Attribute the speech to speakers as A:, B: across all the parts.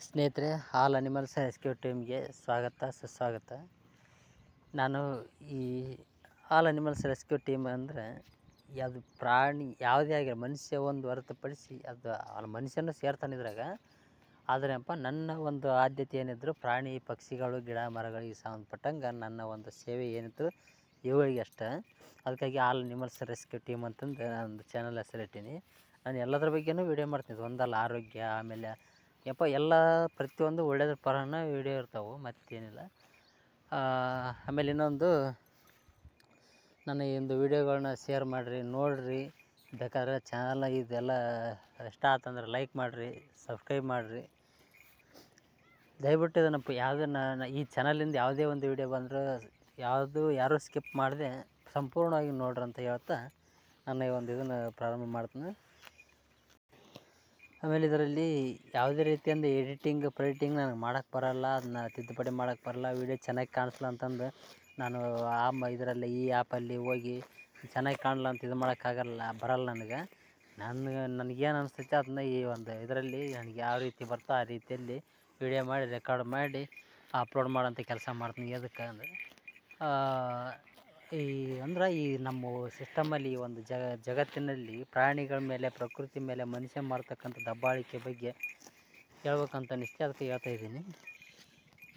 A: ಸ್ನೇಹಿತರೆ, all animals rescue ಟೀಮ್ಗೆ ಸ್ವಾಗತ ಸುಸ್ವಾಗತ. ನಾನು ಈ ಆಲ್ ಅನಿಮಲ್ಸ್ ರೆಸ್ಕ್ಯೂ ಟೀಮ್ ಅಂದರೆ ಅದು ಪ್ರಾಣಿ ಯಾವುದೇ ಆಗಿರೋ ಮನುಷ್ಯ ಒಂದು ಹೊರತುಪಡಿಸಿ ಅದು ಮನುಷ್ಯನೂ ಸೇರ್ತಾನೆ ಇದ್ರಾಗ. ಆದ್ರಪ್ಪ ನನ್ನ ಒಂದು ಆದ್ಯತೆ ಏನಿದ್ರು ಪ್ರಾಣಿ ಪಕ್ಷಿಗಳು ಗಿಡ ಮರಗಳಿಗೆ ಸಂಬಂಧಪಟ್ಟಂಗೆ ನನ್ನ ಒಂದು ಸೇವೆ ಏನಿತ್ತು ಇವುಗಳಿಗೆ ಅಷ್ಟೇ. ಅದಕ್ಕಾಗಿ ಆಲ್ ಅನಿಮಲ್ಸ್ ರೆಸ್ಕ್ಯೂ ಟೀಮ್ ಅಂತಂದು ಒಂದು ಚಾನಲ್ ಹೆಸರಿಟ್ಟೀನಿ. ನಾನು ಎಲ್ಲದ್ರ ಬಗ್ಗೆನೂ ವೀಡಿಯೋ ಮಾಡ್ತೀನಿ. ಒಂದಲ್ಲ ಆರೋಗ್ಯ, ಆಮೇಲೆ ಎಲ್ಲ ಪ್ರತಿಯೊಂದು ಒಳ್ಳೆಯದ್ರ ಪರನ ವೀಡಿಯೋ ಇರ್ತಾವೆ, ಮತ್ತೇನಿಲ್ಲ. ಆಮೇಲೆ ಇನ್ನೊಂದು, ನನ್ನ ಈ ಒಂದು ವೀಡಿಯೋಗಳನ್ನ ಶೇರ್ ಮಾಡಿರಿ, ನೋಡಿರಿ. ಬೇಕಾದ್ರೆ ಚಾನಲ್ನ ಇದೆಲ್ಲ ಇಷ್ಟ ಆತಂದ್ರೆ ಲೈಕ್ ಮಾಡಿರಿ, ಸಬ್ಸ್ಕ್ರೈಬ್ ಮಾಡಿರಿ. ದಯವಿಟ್ಟು ಇದನ್ನು ಈ ಚಾನಲಿಂದ ಯಾವುದೇ ಒಂದು ವೀಡಿಯೋ ಬಂದರೂ ಯಾರೂ ಸ್ಕಿಪ್ ಮಾಡದೆ ಸಂಪೂರ್ಣವಾಗಿ ನೋಡ್ರಿ ಅಂತ ಹೇಳ್ತಾ ನಾನು ಈ ಒಂದು ಇದನ್ನು ಪ್ರಾರಂಭ ಮಾಡ್ತೀನಿ. ಆಮೇಲೆ ಇದರಲ್ಲಿ ಯಾವುದೇ ರೀತಿಯಿಂದ ಪೆಡಿಟಿಂಗ್ ನನಗೆ ಮಾಡೋಕ್ಕೆ ಬರೋಲ್ಲ, ಅದನ್ನ ತಿದ್ದುಪಡಿ ಮಾಡೋಕ್ಕೆ ಬರೋಲ್ಲ. ವೀಡಿಯೋ ಚೆನ್ನಾಗಿ ಕಾಣಿಸ್ಲ ಅಂತಂದು ನಾನು ಇದರಲ್ಲಿ ಈ ಆ್ಯಪಲ್ಲಿ ಹೋಗಿ ಚೆನ್ನಾಗಿ ಕಾಣಲ್ಲ ಅಂತ ಇದು ಬರಲ್ಲ ನನಗೆ. ನನಗೇನು ಅನಿಸ್ತೈತೆ ಅದನ್ನ ಈ ಒಂದು ಇದರಲ್ಲಿ ನನಗೆ ಯಾವ ರೀತಿ ಬರ್ತೋ ಆ ರೀತಿಯಲ್ಲಿ ವೀಡಿಯೋ ಮಾಡಿ ರೆಕಾರ್ಡ್ ಮಾಡಿ ಅಪ್ಲೋಡ್ ಮಾಡೋಂಥ ಕೆಲಸ ಮಾಡ್ತೀನಿ. ಎದಕ್ಕೆ ಅಂದರೆ ಈ ನಮ್ಮ ಸಿಸ್ಟಮಲ್ಲಿ ಈ ಒಂದು ಜಗತ್ತಿನಲ್ಲಿ ಪ್ರಾಣಿಗಳ ಮೇಲೆ, ಪ್ರಕೃತಿ ಮೇಲೆ ಮನುಷ್ಯ ಮಾಡ್ತಕ್ಕಂಥ ದಬ್ಬಾಳಿಕೆ ಬಗ್ಗೆ ಹೇಳ್ಬೇಕಂತ ಅನಿಸ್ತು, ಅದಕ್ಕೆ ಹೇಳ್ತಾಯಿದ್ದೀನಿ.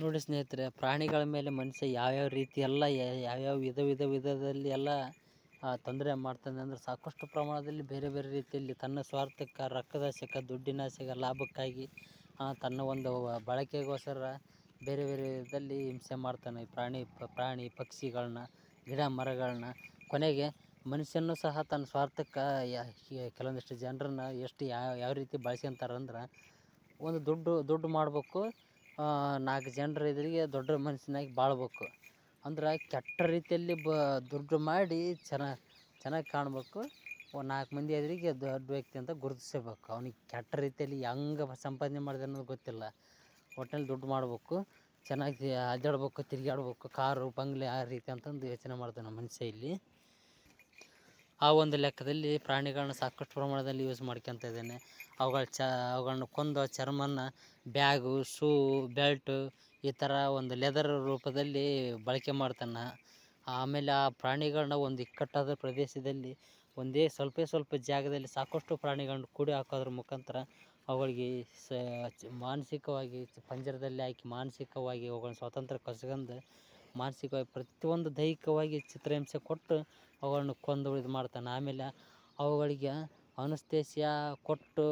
A: ನೋಡಿ ಸ್ನೇಹಿತರೆ, ಪ್ರಾಣಿಗಳ ಮೇಲೆ ಮನುಷ್ಯ ಯಾವ್ಯಾವ ರೀತಿ ಯಾವ್ಯಾವ ವಿಧದಲ್ಲಿ ತೊಂದರೆ ಮಾಡ್ತಾನೆ ಅಂದರೆ ಸಾಕಷ್ಟು ಪ್ರಮಾಣದಲ್ಲಿ ಬೇರೆ ಬೇರೆ ರೀತಿಯಲ್ಲಿ ತನ್ನ ಸ್ವಾರ್ಥಕ್ಕೆ, ರೊಕ್ಕದಾಸೆಗೆ, ದುಡ್ಡಿನಾಸೆಗೆ, ಲಾಭಕ್ಕಾಗಿ ತನ್ನ ಒಂದು ಬಳಕೆಗೋಸ್ಕರ ಬೇರೆ ಬೇರೆ ವಿಧದಲ್ಲಿ ಹಿಂಸೆ ಮಾಡ್ತಾನೆ. ಪ್ರಾಣಿ ಪಕ್ಷಿಗಳನ್ನ, ಗಿಡ ಮರಗಳನ್ನ, ಕೊನೆಗೆ ಮನುಷ್ಯನೂ ಸಹ ತನ್ನ ಸ್ವಾರ್ಥಕ್ಕೆ ಕೆಲವೊಂದಿಷ್ಟು ಜನರನ್ನ ಯಾವ ರೀತಿ ಬಳಸ್ಕೊಂತಾರಂದ್ರೆ, ಒಂದು ದುಡ್ಡು ಮಾಡಬೇಕು, 4 ಜನರ ಎದುರಿಗೆ ದೊಡ್ಡ ಮನುಷ್ಯನಾಗಿ ಬಾಳ್ಬೇಕು ಅಂದ್ರೆ ಕೆಟ್ಟ ರೀತಿಯಲ್ಲಿ ದುಡ್ಡು ಮಾಡಿ ಚೆನ್ನಾಗಿ ಕಾಣಬೇಕು. 4 ಮಂದಿ ಎದುರಿಗೆ ದೊಡ್ಡ ವ್ಯಕ್ತಿ ಅಂತ ಗುರುತಿಸಬೇಕು. ಅವನಿಗೆ ಕೆಟ್ಟ ರೀತಿಯಲ್ಲಿ ಹೆಂಗೆ ಸಂಪಾದನೆ ಮಾಡಿದೆ ಅನ್ನೋದು ಗೊತ್ತಿಲ್ಲ. ಒಟ್ಟಿನಲ್ಲಿ ದುಡ್ಡು ಮಾಡಬೇಕು, ಚೆನ್ನಾಗಿ ಅಡ್ಡಾಡ್ಬೇಕು, ತಿರುಗಾಡ್ಬೇಕು, ಕಾರು ಬಂಗ್ಲೆ ಆ ರೀತಿ ಅಂತಂದು ಯೋಚನೆ ಮಾಡ್ತಾನೆ ಮನುಷ್ಯ ಇಲ್ಲಿ. ಆ ಒಂದು ಲೆಕ್ಕದಲ್ಲಿ ಪ್ರಾಣಿಗಳನ್ನ ಸಾಕಷ್ಟು ಪ್ರಮಾಣದಲ್ಲಿ ಯೂಸ್ ಮಾಡ್ಕೊತ ಇದ್ದಾನೆ. ಅವುಗಳನ್ನ ಕೊಂದು ಚರ್ಮನ ಬ್ಯಾಗು, ಶೂ, ಬೆಲ್ಟು ಈ ಥರ ಒಂದು ಲೆದರ್ ರೂಪದಲ್ಲಿ ಬಳಕೆ ಮಾಡ್ತಾನೆ. ಆಮೇಲೆ ಆ ಪ್ರಾಣಿಗಳನ್ನ ಒಂದು ಇಕ್ಕಟ್ಟಾದ ಪ್ರದೇಶದಲ್ಲಿ ಒಂದೇ ಸ್ವಲ್ಪ ಜಾಗದಲ್ಲಿ ಸಾಕಷ್ಟು ಪ್ರಾಣಿಗಳನ್ನ ಕೂಡಿ ಹಾಕೋದ್ರ ಮುಖಾಂತರ ಅವುಗಳಿಗೆ ಮಾನಸಿಕವಾಗಿ ಪಂಜರದಲ್ಲಿ ಹಾಕಿ ಮಾನಸಿಕವಾಗಿ ಅವುಗಳನ್ನ ಸ್ವಾತಂತ್ರ್ಯ ಕಸ್ಕೊಂಡು ಮಾನಸಿಕವಾಗಿ ಪ್ರತಿಯೊಂದು ದೈಹಿಕವಾಗಿ ಚಿತ್ರಹಿಂಸೆ ಕೊಟ್ಟು ಅವುಗಳನ್ನ ಕೊಂದು ಇದು ಮಾಡ್ತಾನೆ. ಆಮೇಲೆ ಅವುಗಳಿಗೆ ಅನಸ್ತೇಸಿಯಾ ಕೊಟ್ಟು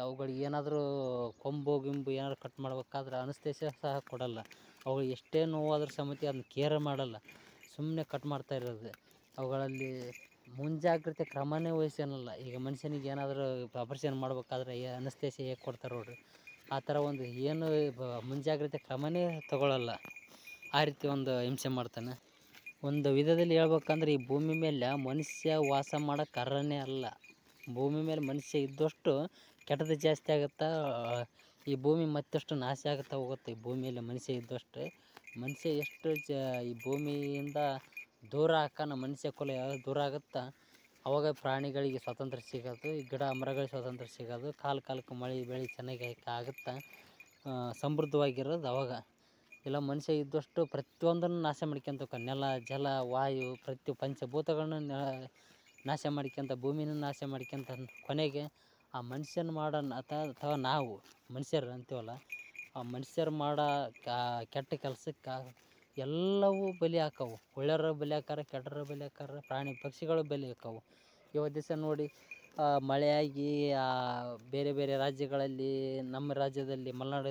A: ಅವುಗಳಿಗೆ ಏನಾದರೂ ಕೊಂಬು ಗಿಂಬು ಏನಾದ್ರು ಕಟ್ ಮಾಡ್ಬೇಕಾದ್ರೆ ಅನಸ್ತೇಸಿಯಾ ಸಹ ಕೊಡಲ್ಲ. ಅವುಗಳಿಗೆ ಎಷ್ಟೇ ನೋವಾದ್ರೂ ಸಮೇತ ಅದನ್ನ ಕೇರ್ ಮಾಡಲ್ಲ, ಸುಮ್ಮನೆ ಕಟ್ ಮಾಡ್ತಾ ಇರೋದು. ಅವುಗಳಲ್ಲಿ ಮುಂಜಾಗ್ರತೆ ಕ್ರಮನೇ ವಹಿಸ್ಕೊಳಲ್ಲ. ಈಗ ಮನುಷ್ಯನಿಗೆ ಏನಾದರೂ ಆಪರೇಷನ್ ಮಾಡ್ಬೇಕಾದ್ರೆ ಅನಸ್ತೇಸಿಯಾ ಹೇಗೆ ಕೊಡ್ತಾರೆ ನೋಡ್ರಿ, ಆ ಥರ ಒಂದು ಏನು ಮುಂಜಾಗ್ರತೆ ಕ್ರಮನೇ ತಗೊಳ್ಳಲ್ಲ. ಆ ರೀತಿ ಒಂದು ಹಿಂಸೆ ಮಾಡ್ತಾನೆ. ಒಂದು ವಿಧದಲ್ಲಿ ಹೇಳ್ಬೇಕಂದ್ರೆ ಈ ಭೂಮಿ ಮೇಲೆ ಮನುಷ್ಯ ವಾಸ ಮಾಡೋಕ್ಕೆ ಅರ್ಹನೇ ಅಲ್ಲ. ಭೂಮಿ ಮೇಲೆ ಮನುಷ್ಯ ಇದ್ದಷ್ಟು ಕೆಟ್ಟದ್ದು ಜಾಸ್ತಿ ಆಗುತ್ತಾ, ಈ ಭೂಮಿ ಮತ್ತಷ್ಟು ನಾಶ ಆಗುತ್ತಾ ಹೋಗುತ್ತೆ. ಈ ಭೂಮಿಯಲ್ಲಿ ಮನುಷ್ಯ ಇದ್ದಷ್ಟು ಮನುಷ್ಯ ಎಷ್ಟು ಈ ಭೂಮಿಯಿಂದ ದೂರ ಮನುಷ್ಯ ಕುಲ ಯಾವಾಗ ದೂರ ಆಗುತ್ತಾ ಅವಾಗ ಪ್ರಾಣಿಗಳಿಗೆ ಸ್ವಾತಂತ್ರ್ಯ ಸಿಗೋದು, ಈ ಗಿಡ ಮರಗಳಿಗೆ ಸ್ವಾತಂತ್ರ್ಯ ಸಿಗೋದು, ಕಾಲಕ್ಕೆ ಮಳೆ ಬೆಳೆ ಚೆನ್ನಾಗಿ ಆಗುತ್ತಾ ಸಮೃದ್ಧವಾಗಿರೋದು ಅವಾಗ. ಇಲ್ಲ ಮನುಷ್ಯ ಇದ್ದಷ್ಟು ಪ್ರತಿಯೊಂದನ್ನು ನಾಶ ಮಾಡ್ಕೊಂತ ನೆಲ, ಜಲ, ವಾಯು, ಪಂಚಭೂತಗಳನ್ನ ನಾಶ ಮಾಡ್ಕೊಂತ, ಭೂಮಿನ ನಾಶ ಮಾಡ್ಕೊಂತ ಕೊನೆಗೆ ಆ ಮನುಷ್ಯನ ಮಾಡೋ ಅಥವಾ ನಾವು ಮನುಷ್ಯರು ಅಂತೀವಲ್ಲ, ಆ ಮನುಷ್ಯರು ಮಾಡೋ ಕೆಟ್ಟ ಕೆಲಸಕ್ಕೆ ಎಲ್ಲವೂ ಬಲಿ ಹಾಕವು. ಒಳ್ಳೆಯವರು ಬಲಿ ಹಾಕಾರ, ಕೆಟ್ಟರು ಬಲಿ ಹಾಕಾರ, ಪ್ರಾಣಿ ಪಕ್ಷಿಗಳು ಬಲಿ ಹಾಕವು. ಇವತ್ತು ದಿವಸ ನೋಡಿ ಮಳೆಯಾಗಿ ಬೇರೆ ಬೇರೆ ರಾಜ್ಯಗಳಲ್ಲಿ, ನಮ್ಮ ರಾಜ್ಯದಲ್ಲಿ ಮಲೆನಾಡು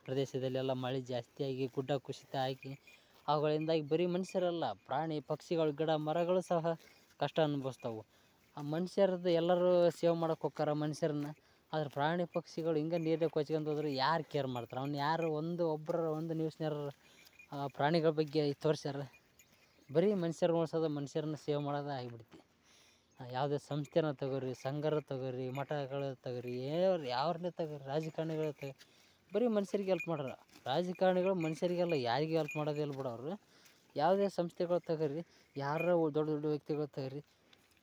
A: ಪ್ರದೇಶದಲ್ಲೆಲ್ಲ ಮಳೆ ಜಾಸ್ತಿಯಾಗಿ ಗುಡ್ಡ ಕುಸಿತ ಆಗಿ ಅವುಗಳಿಂದಾಗಿ ಬರೀ ಮನುಷ್ಯರಲ್ಲ, ಪ್ರಾಣಿ ಪಕ್ಷಿಗಳು ಗಿಡ ಮರಗಳು ಸಹ ಕಷ್ಟ ಅನುಭವಿಸ್ತವೆ. ಆ ಮನುಷ್ಯರದ್ದು ಎಲ್ಲರೂ ಸೇವೆ ಮಾಡೋಕೆ ಹೋಗ್ತಾರೆ ಮನುಷ್ಯರನ್ನ, ಆದರೆ ಪ್ರಾಣಿ ಪಕ್ಷಿಗಳು ಹಿಂಗೆ ನೀರೇ ಕೊಚ್ಕೊಂಡು ಹೋದ್ರೆ ಯಾರು ಕೇರ್ ಮಾಡ್ತಾರೆ? ಯಾರು ಒಂದು ನ್ಯೂಸ್ನವ್ರು ಪ್ರಾಣಿಗಳ ಬಗ್ಗೆ ತೋರಿಸ್ಯಾರ? ಬರೀ ಮನುಷ್ಯರು ಉಳಿಸೋದು, ಮನುಷ್ಯರನ್ನ ಸೇವೆ ಮಾಡೋದು ಆಗಿಬಿಡ್ತಿ. ಯಾವುದೇ ಸಂಸ್ಥೆನ ತಗೋರಿ, ಸಂಘರ ತಗೋರಿ, ಮಠಗಳು ತಗೋರಿ, ಯಾವ್ರನ್ನೇ ತಗೋರಿ, ರಾಜಕಾರಣಿಗಳು ತಗೋರಿ, ಬರೀ ಮನುಷ್ಯರಿಗೆ ಹೆಲ್ಪ್ ಮಾಡೋರು. ರಾಜಕಾರಣಿಗಳು ಮನುಷ್ಯರಿಗೆಲ್ಲ ಯಾರಿಗೆ ಹೆಲ್ಪ್ ಮಾಡೋದಿಲ್ಲ ಬಿಡೋರು. ಯಾವುದೇ ಸಂಸ್ಥೆಗಳು ತಗೋರಿ, ಯಾರೋ ದೊಡ್ಡ ವ್ಯಕ್ತಿಗಳು ತಗೋರಿ,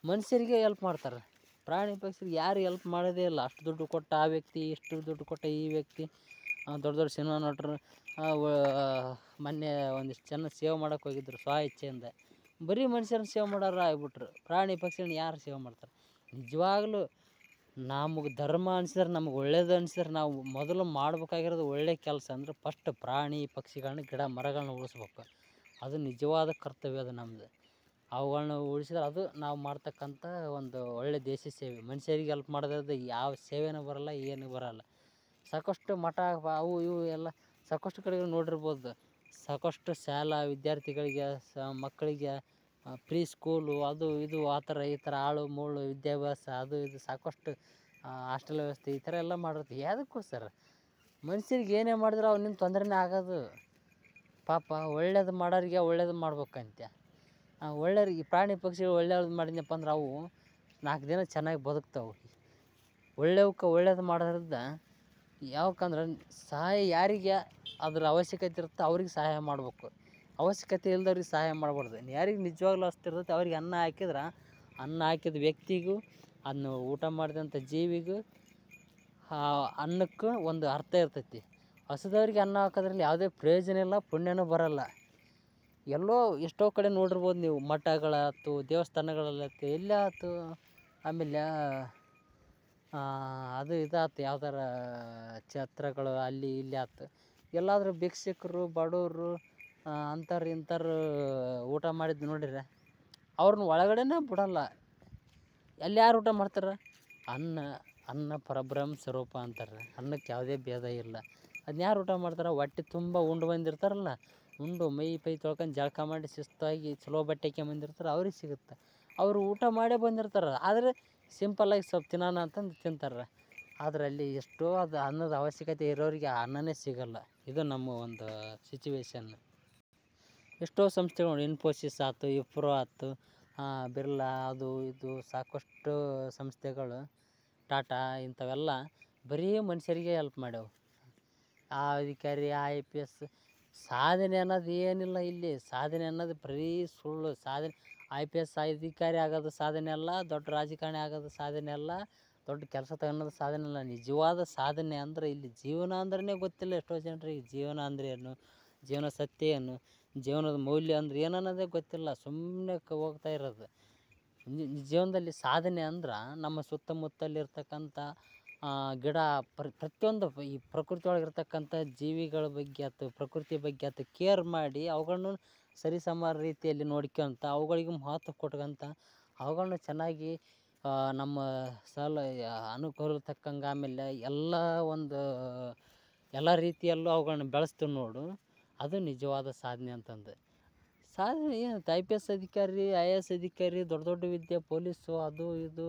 A: ಮನುಷ್ಯರಿಗೆ ಹೆಲ್ಪ್ ಮಾಡ್ತಾರೆ. ಪ್ರಾಣಿ ಪಕ್ಷಿಗೆ ಯಾರು ಹೆಲ್ಪ್ ಮಾಡೋದೇ ಇಲ್ಲ. ಅಷ್ಟು ದುಡ್ಡು ಕೊಟ್ಟ ಆ ವ್ಯಕ್ತಿ, ಇಷ್ಟು ದುಡ್ಡು ಕೊಟ್ಟ ಈ ವ್ಯಕ್ತಿ, ದೊಡ್ಡ ದೊಡ್ಡ ಸಿನಿಮಾ ನಟರು ಮೊನ್ನೆ ಒಂದಿಷ್ಟು ಜನ ಸೇವೆ ಮಾಡೋಕೆ ಹೋಗಿದ್ರು ಸ್ವ ಇಚ್ಛೆಯಿಂದ. ಬರೀ ಮನುಷ್ಯರನ್ನ ಸೇವೆ ಮಾಡೋರು ಆಗ್ಬಿಟ್ರು. ಪ್ರಾಣಿ ಪಕ್ಷಿಗಳನ್ನ ಯಾರು ಸೇವೆ ಮಾಡ್ತಾರೆ? ನಿಜವಾಗ್ಲೂ ನಮಗೆ ಧರ್ಮ ಅನ್ಸಿದ್ರೆ, ನಮ್ಗೆ ಒಳ್ಳೇದು ಅನ್ಸಿದ್ರೆ ನಾವು ಮೊದಲು ಮಾಡ್ಬೇಕಾಗಿರೋದು ಒಳ್ಳೆ ಕೆಲಸ ಅಂದ್ರೆ ಫಸ್ಟ್ ಪ್ರಾಣಿ ಪಕ್ಷಿಗಳನ್ನ ಗಿಡ ಮರಗಳನ್ನ ಉಳಿಸ್ಬೇಕು. ಅದು ನಿಜವಾದ ಕರ್ತವ್ಯ ಅದು ನಮ್ಮದು. ಅವುಗಳನ್ನ ಉಳಿಸಿದ್ರೆ ಅದು ನಾವು ಮಾಡ್ತಕ್ಕಂಥ ಒಂದು ಒಳ್ಳೆ ದೇಶ ಸೇವೆ. ಮನುಷ್ಯರಿಗೆ ಹೆಲ್ಪ್ ಮಾಡೋದ್ರಿಂದ ಯಾವ ಸೇವೆನೂ ಬರೋಲ್ಲ, ಏನೂ ಬರೋಲ್ಲ. ಸಾಕಷ್ಟು ಮಠ ಅವು ಇವು ಎಲ್ಲ ಸಾಕಷ್ಟು ಕಡೆಗಳು ನೋಡಿರ್ಬೋದು. ಸಾಕಷ್ಟು ಶಾಲಾ ವಿದ್ಯಾರ್ಥಿಗಳಿಗೆ ಮಕ್ಕಳಿಗೆ ಪ್ರೀ ಸ್ಕೂಲು ಅದು ಇದು ಆ ಥರ ಈ ಥರ ಆಳು ಮೂಳು ವಿದ್ಯಾಭ್ಯಾಸ ಅದು ಇದು ಸಾಕಷ್ಟು ಹಾಸ್ಟೆಲ್ ವ್ಯವಸ್ಥೆ ಈ ಥರ ಎಲ್ಲ ಮಾಡಿರುತ್ತೆ. ಯಾವುದಕ್ಕೋಸ್ಕರ? ಮನುಷ್ಯರಿಗೆ ಏನೇ ಮಾಡಿದ್ರು ಅವನಿಂದ ತೊಂದರೆನೇ ಆಗೋದು. ಪಾಪ ಒಳ್ಳೇದು ಮಾಡೋರಿಗೆ ಒಳ್ಳೇದು ಮಾಡ್ಬೇಕಂತೆ. ಒಳ್ಳೆಯವ್ರಿಗೆ ಪ್ರಾಣಿ ಪಕ್ಷಿಗಳು ಒಳ್ಳೆಯದು ಮಾಡಿದ್ನಪ್ಪ ಅಂದ್ರೆ ಅವು 4 ದಿನ ಚೆನ್ನಾಗಿ ಬದುಕ್ತಾವೆ. ಒಳ್ಳೆಯವಕ್ಕೆ ಒಳ್ಳೇದು ಮಾಡೋದ್ರಿಂದ ಯಾವಕ್ಕಂದ್ರೆ ಸಹಾಯ ಯಾರಿಗೆ ಅದ್ರ ಅವಶ್ಯಕತೆ ಇರುತ್ತೆ ಅವ್ರಿಗೆ ಸಹಾಯ ಮಾಡ್ಬೇಕು. ಅವಶ್ಯಕತೆ ಇಲ್ದವ್ರಿಗೆ ಸಹಾಯ ಮಾಡಬಾರ್ದು. ಯಾರಿಗೆ ನಿಜವಾಗ್ಲೂ ಹಸ್ತಿರ್ತೈತೆ ಅವ್ರಿಗೆ ಅನ್ನ ಹಾಕಿದ್ರೆ ಅನ್ನ ಹಾಕಿದ ವ್ಯಕ್ತಿಗೂ ಅದನ್ನು ಊಟ ಮಾಡಿದಂಥ ಜೀವಿಗೂ ಅನ್ನಕ್ಕೂ ಒಂದು ಅರ್ಥ ಇರ್ತೈತಿ. ಹಸಿದವ್ರಿಗೆ ಅನ್ನ ಹಾಕೋದ್ರಲ್ಲಿ ಯಾವುದೇ ಪ್ರಯೋಜನ ಇಲ್ಲ, ಪುಣ್ಯನೂ ಬರೋಲ್ಲ. ಎಲ್ಲೋ ಎಷ್ಟೋ ಕಡೆ ನೋಡಿರ್ಬೋದು ನೀವು, ಮಠಗಳಾಯ್ತು ದೇವಸ್ಥಾನಗಳಲ್ಲಾಯ್ತು ಎಲ್ಲೇ ಆಯ್ತು, ಆಮೇಲೆ ಅದು ಇದಾಯ್ತು ಯಾವ್ದಾರ ಛತ್ರಗಳು ಅಲ್ಲಿ ಇಲ್ಲಿ ಆಯ್ತು, ಎಲ್ಲಾದರೂ ಭಿಕ್ಷುಕರು ಬಡವರು ಅಂಥವ್ರು ಇಂಥವ್ರು ಊಟ ಮಾಡಿದ್ದು ನೋಡಿದ್ರೆ ಅವ್ರನ್ನ ಒಳಗಡೆನೇ ಬಿಡೋಲ್ಲ. ಅಲ್ಲಿ ಯಾರು ಊಟ ಮಾಡ್ತಾರೆ? ಅನ್ನ ಪರಬ್ರಹ್ಮ ಸ್ವರೂಪ ಅಂತಾರೆ. ಅನ್ನಕ್ಕೆ ಯಾವುದೇ ಭೇದ ಇಲ್ಲ. ಅದನ್ನ ಯಾರು ಊಟ ಮಾಡ್ತಾರೆ? ಹೊಟ್ಟೆ ತುಂಬ ಉಂಡು ಬಂದಿರ್ತಾರಲ್ಲ, ಉಂಡು ಮೈ ಪೈ ತೊಳ್ಕೊಂಡು ಜಳಕ ಮಾಡಿ ಶಿಸ್ತಾಗಿ ಚಲೋ ಬಟ್ಟೆ ಹಾಕ್ಯಂಬಂದಿರ್ತಾರೆ, ಅವ್ರಿಗೆ ಸಿಗುತ್ತೆ. ಅವರು ಊಟ ಮಾಡೇ ಬಂದಿರ್ತಾರೆ, ಆದರೆ ಸಿಂಪಲ್ಲಾಗಿ ಸ್ವಲ್ಪ ತಿನ್ನೋಣ ಅಂತಂದು ತಿಂತಾರೆ. ಆದರೆ ಅಲ್ಲಿ ಎಷ್ಟೋ ಅದು ಅನ್ನದ ಅವಶ್ಯಕತೆ ಇರೋರಿಗೆ ಅನ್ನನೇ ಸಿಗೋಲ್ಲ. ಇದು ನಮ್ಮ ಒಂದು ಸಿಚುವೇಶನ್. ಎಷ್ಟೋ ಸಂಸ್ಥೆಗಳು ಇನ್ಫೋಸಿಸ್ ಆಯ್ತು, ಇಫ್ರೋ ಆಯ್ತು, ಬಿರ್ಲಾ ಅದು ಇದು ಸಾಕಷ್ಟು ಸಂಸ್ಥೆಗಳು, ಟಾಟಾ ಇಂಥವೆಲ್ಲ ಬರೀ ಮನುಷ್ಯರಿಗೆ ಹೆಲ್ಪ್ ಮಾಡ್ಯಾವೆ. ಆ ಅಧಿಕಾರಿ IPS ಸಾಧನೆ ಅನ್ನೋದು ಏನಿಲ್ಲ ಇಲ್ಲಿ. ಸಾಧನೆ ಅನ್ನೋದು ಬರೀ ಸುಳ್ಳು. ಸಾಧನೆ IPS ಅಧಿಕಾರಿ ಆಗೋದು ಸಾಧನೆ ಅಲ್ಲ, ದೊಡ್ಡ ರಾಜಕಾರಣಿ ಆಗೋದು ಸಾಧನೆ ಅಲ್ಲ, ದೊಡ್ಡ ಕೆಲಸ ತಗೊಳ್ಳೋದು ಸಾಧನೆ ಅಲ್ಲ. ನಿಜವಾದ ಸಾಧನೆ ಅಂದ್ರೆ ಇಲ್ಲಿ ಜೀವನ ಅಂದ್ರೇ ಗೊತ್ತಿಲ್ಲ ಎಷ್ಟೋ ಜನರಿಗೆ. ಜೀವನ ಅಂದರೆ ಏನು, ಜೀವನ ಸತ್ಯ ಏನು, ಜೀವನದ ಮೌಲ್ಯ ಅಂದ್ರೆ ಏನು ಅನ್ನೋದೇ ಗೊತ್ತಿಲ್ಲ. ಸುಮ್ಮನೆ ಹೋಗ್ತಾ ಇರೋದು. ಜೀವನದಲ್ಲಿ ಸಾಧನೆ ಅಂದ್ರೆ ನಮ್ಮ ಸುತ್ತಮುತ್ತಲಿರ್ತಕ್ಕಂಥ ಗಿಡ ಪ್ರತಿಯೊಂದು ಈ ಪ್ರಕೃತಿ ಒಳಗಿರ್ತಕ್ಕಂಥ ಜೀವಿಗಳ ಬಗ್ಗೆ ಆಯ್ತು, ಪ್ರಕೃತಿ ಬಗ್ಗೆ ಆಯ್ತು ಕೇರ್ ಮಾಡಿ ಅವುಗಳನ್ನು ಸರಿಸಮ ರೀತಿಯಲ್ಲಿ ನೋಡ್ಕೊಂತ ಅವುಗಳಿಗೆ ಮಹತ್ವ ಕೊಟ್ಕೊಂತ ಅವುಗಳನ್ನ ಚೆನ್ನಾಗಿ ನಮ್ಮ ಅನುಕೂಲ ತಕ್ಕಂಗೆ ಆಮೇಲೆ ಎಲ್ಲ ರೀತಿಯಲ್ಲೂ ಅವುಗಳನ್ನ ಬೆಳೆಸ್ತೀವಿ ನೋಡು, ಅದು ನಿಜವಾದ ಸಾಧನೆ ಅಂತಂದು. ಸಾಧನೆ ಏನು? IPS ಅಧಿಕಾರಿ IAS ಅಧಿಕಾರಿ ದೊಡ್ಡ ದೊಡ್ಡ ವಿದ್ಯೆ ಪೊಲೀಸು ಅದು ಇದು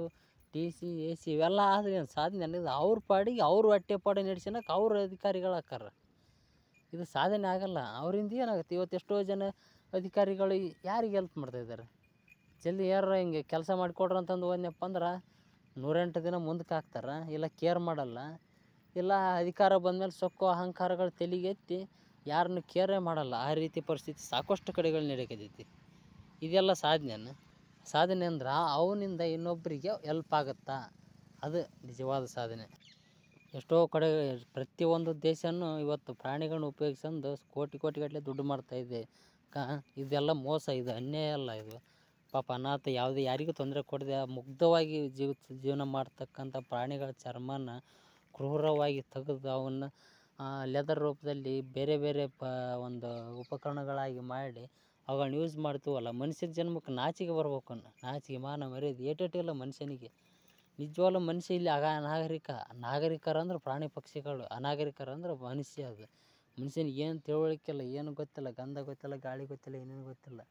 A: TC AC ಇವೆಲ್ಲ ಆದರೆ ಏನು ಸಾಧನೆ ಅನ್ನೋದು? ಅವ್ರ ಪಾಡಿಗೆ ಅವ್ರು ಹೊಟ್ಟೆಪಾಡು ನಡೆಸ್ಕೊಳಕ್ಕೆ ಅವ್ರ ಅಧಿಕಾರಿಗಳು ಹಾಕಾರ. ಇದು ಸಾಧನೆ ಆಗೋಲ್ಲ. ಅವರಿಂದ ಏನಾಗುತ್ತೆ? ಇವತ್ತು ಎಷ್ಟೋ ಜನ ಅಧಿಕಾರಿಗಳು ಯಾರಿಗೆ ಹೆಲ್ಪ್ ಮಾಡ್ತಾಯಿದ್ದಾರೆ? ಜಲ್ದಿ ಯಾರು ಹಿಂಗೆ ಕೆಲಸ ಮಾಡಿಕೊಡ್ರಿ ಅಂತಂದು ಹೋದ್ನಪ್ಪ ಅಂದ್ರೆ 108 ದಿನ ಮುಂದಕ್ಕೆ ಹಾಕ್ತಾರೆ, ಇಲ್ಲ ಕೇರ್ ಮಾಡಲ್ಲ, ಇಲ್ಲ ಅಧಿಕಾರ ಬಂದಮೇಲೆ ಸೊಕ್ಕು ಅಹಂಕಾರಗಳು ತೆಲಿಗೆತ್ತಿ ಯಾರನ್ನು ಕೇರೇ ಮಾಡಲ್ಲ. ಆ ರೀತಿ ಪರಿಸ್ಥಿತಿ ಸಾಕಷ್ಟು ಕಡೆಗಳು ನಡೀಕತ್ತೈತಿ. ಇದೆಲ್ಲ ಸಾಧನೆಯನ್ನು ಸಾಧನೆ ಅಂದ್ರೆ ಅವನಿಂದ ಇನ್ನೊಬ್ಬರಿಗೆ ಹೆಲ್ಪ್ ಆಗುತ್ತಾ? ಅದು ನಿಜವಾದ ಸಾಧನೆ. ಎಷ್ಟೋ ಕಡೆ ಪ್ರತಿಯೊಂದು ದೇಶನೂ ಇವತ್ತು ಪ್ರಾಣಿಗಳನ್ನ ಉಪಯೋಗಿಸ್ಕೊಂಡು ಕೋಟಿಗಟ್ಟಲೆ ದುಡ್ಡು ಮಾಡ್ತಾಯಿದೆ. ಇದೆಲ್ಲ ಮೋಸ, ಇದು ಅನ್ಯಾಯ ಅಲ್ಲ. ಇದು ಪಾಪ ಅನಾಥ ಯಾವುದೇ ಯಾರಿಗೂ ತೊಂದರೆ ಕೊಡದೆ ಮುಗ್ಧವಾಗಿ ಜೀವನ ಮಾಡ್ತಕ್ಕಂಥ ಪ್ರಾಣಿಗಳ ಚರ್ಮನ ಕ್ರೂರವಾಗಿ ತೆಗೆದು ಅವನ್ನ ಲೆದರ್ ರೂಪದಲ್ಲಿ ಬೇರೆ ಬೇರೆ ಒಂದು ಉಪಕರಣಗಳಾಗಿ ಮಾಡಿ ಅವುಗಳನ್ನ ಯೂಸ್ ಮಾಡ್ತೀವಲ್ಲ. ಮನುಷ್ಯನ ಜನ್ಮಕ್ಕೆ ನಾಚಿಕೆ ಬರ್ಬೇಕು. ನಾಚಿಕೆ ಮಾನ ಮರ್ಯಾದೆ ಏಟೇಟಿಲ್ಲ ಮನುಷ್ಯನಿಗೆ. ನಿಜವಾಗ್ಲೂ ಮನುಷ್ಯ ಇಲ್ಲಿ ನಾಗರಿಕರಂದ್ರೆ ಪ್ರಾಣಿ ಪಕ್ಷಿಗಳು, ಅನಾಗರಿಕರಂದ್ರೆ ಮನುಷ್ಯ. ಅದು ಮನುಷ್ಯನಿಗೆ ಏನು ತಿಳುವಳಿಕೆ ಇಲ್ಲ, ಏನು ಗೊತ್ತಿಲ್ಲ, ಗಂಧ ಗೊತ್ತಿಲ್ಲ, ಗಾಳಿ ಗೊತ್ತಿಲ್ಲ, ಏನೇನು ಗೊತ್ತಿಲ್ಲ.